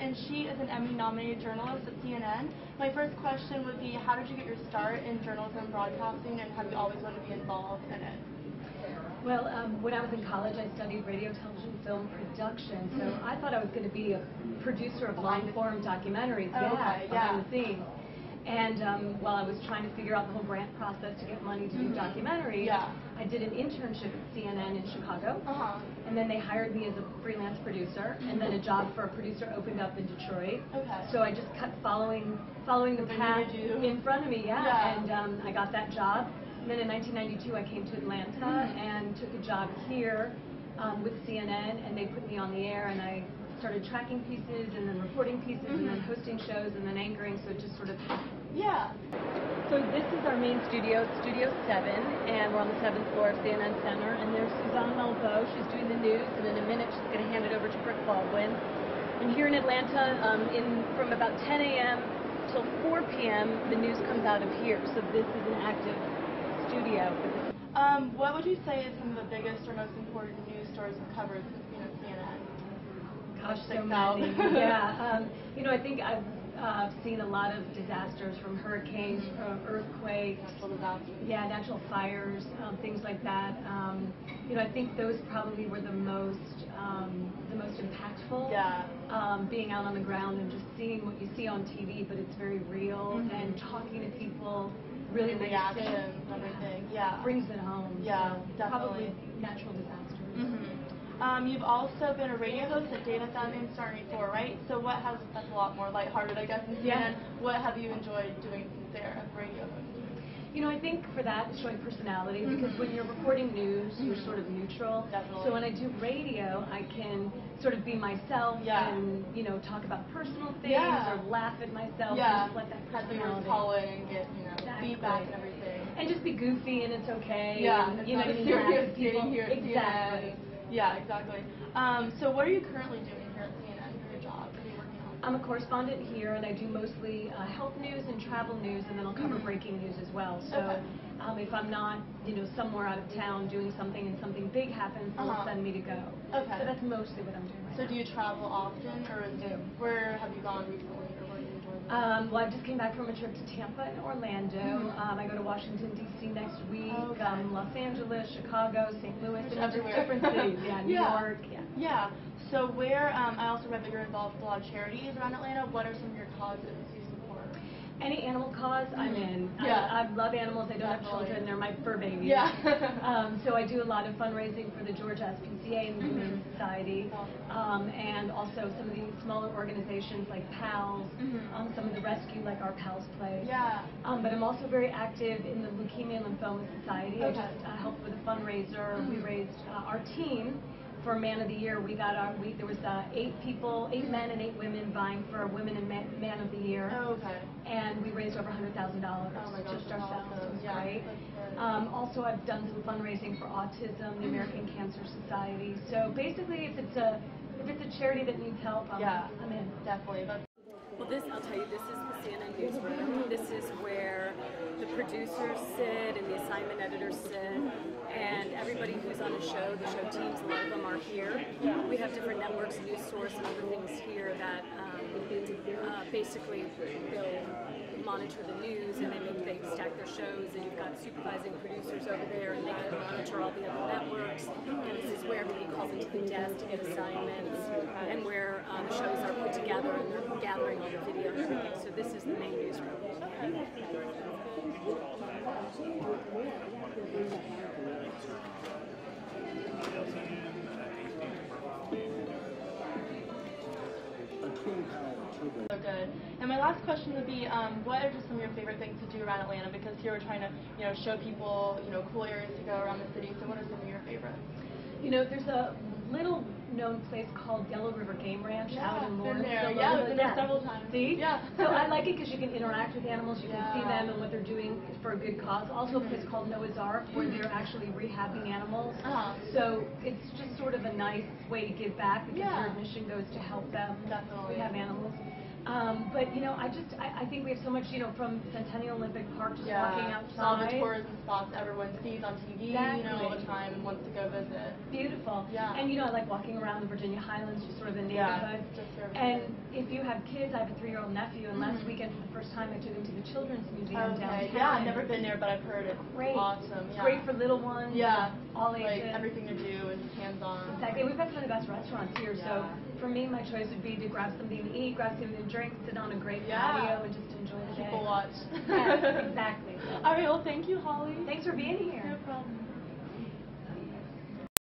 and she is an Emmy-nominated journalist at CNN. My first question would be, how did you get your start in journalism and broadcasting, and have you always wanted to be involved in it? Well, when I was in college, I studied radio, television, film production, so I thought I was going to be a producer of long-form documentaries, behind the scenes. And while I was trying to figure out the whole grant process to get money to do documentaries, I did an internship at CNN in Chicago, and then they hired me as a freelance producer, and then a job for a producer opened up in Detroit. So I just kept following the path in front of me, and I got that job. And then in 1992, I came to Atlanta and took a job here with CNN, and they put me on the air, and I started tracking pieces, and then reporting pieces, and then hosting shows, and then anchoring, so it just sort of happened. So this is our main studio, Studio 7, and we're on the 7th floor of CNN Center, and there's Suzanne Malveaux. She's doing the news, and in a minute she's going to hand it over to Rick Baldwin. And here in Atlanta, from about 10 a.m. till 4 p.m., the news comes out of here, so this is an active studio. What would you say is some of the biggest or most important news stories you've covered since being at CNN? Gosh, so many. You know, I think I've seen a lot of disasters, from hurricanes, from earthquakes, natural fires, things like that. You know, I think those probably were the most impactful. Being out on the ground and just seeing what you see on TV, but it's very real, and talking to people. Really reactions and everything. Brings it home. So definitely. Probably natural disasters. You've also been a radio host at Data FM and Star 94, right? So that's a lot more lighthearted, I guess, than CNN. What have you enjoyed doing there as radio host? You know, I think for that, it's showing personality, because when you're reporting news, you're sort of neutral. So when I do radio, I can sort of be myself and, you know, talk about personal things or laugh at myself and just let that personality call in and get, you know, feedback and everything. And just be goofy, and it's okay. And, you know, serious getting here at exactly. CNN. Exactly. So what are you currently doing here at CNN for your job? What are you working on? I'm a correspondent here, and I do mostly health news and travel news, and then I'll cover breaking news as well. So if I'm not, you know, somewhere out of town doing something and something big happens, they'll send me to go. So that's mostly what I'm doing right now. So do you travel often, or where have you gone recently, or where do you enjoy this? Well, I just came back from a trip to Tampa and Orlando. I go to Washington, D.C. next week, Los Angeles, Chicago, St. Louis, and just different cities. New York. So where, I also read that you're involved with a lot of charities around Atlanta. What are some of your causes you support? Any animal cause, I'm in. I love animals. I don't have children. They're my fur babies. So I do a lot of fundraising for the Georgia SPCA and the Humane Society, and also some of the smaller organizations like PALS, some of the rescue, like our PALS Place. But I'm also very active in the Leukemia and Lymphoma Society. I just helped with a fundraiser. We raised our team for Man of the Year. There was 8 men and 8 women vying for Women and Man of the Year. And we raised over $100,000 just ourselves. It was great. Also, I've done some fundraising for autism, the American Cancer Society. So basically, if it's a charity that needs help, I'm in. Definitely. Well, I'll tell you, this is the CNN newsroom. This is where the producers sit and the assignment editors sit, and everybody who's on the show teams, a lot of them are here. We have different networks, News Source, and other things here that basically they'll monitor the news, and they stack their shows, and you've got supervising producers over there, and they can monitor all the other networks. And this is where everybody calls into the desk to get assignments, and where the shows are put together, and they're gathering all the video and everything. So this is the main newsroom. So good. And my last question would be, what are just some of your favorite things to do around Atlanta? Because here we're trying to, you know, show people, you know, cool areas to go around the city. So what are some of your favorites? You know, there's a little known place called Yellow River Game Ranch out in Lawrence. I've been there several times. See? So I like it because you can interact with animals, you can see them and what they're doing for a good cause. Also a place called Noah's Ark, where they're actually rehabbing animals. So it's just sort of a nice way to give back, because your admission goes to help them rehab animals. But you know, I think we have so much, you know, from Centennial Olympic Park, just walking outside. All the tourism spots everyone sees on TV, you know, all the time and wants to go visit. Beautiful. And you know, I like walking around the Virginia Highlands, just sort of the neighborhood. Just for And if you have kids, I have a 3-year-old nephew, and last weekend for the first time I took him to the Children's Museum downtown. Yeah, I've never been there, but I've heard it's great. Awesome. It's great for little ones. Yeah. All ages. Like everything to do and hands-on. Exactly. We've got some of the best restaurants here, so for me, my choice would be to grab something to eat, grab something to drink, sit on a great patio, and just enjoy the day. People watch. Yes, exactly. All right, well, thank you, Holly. Thanks for being here.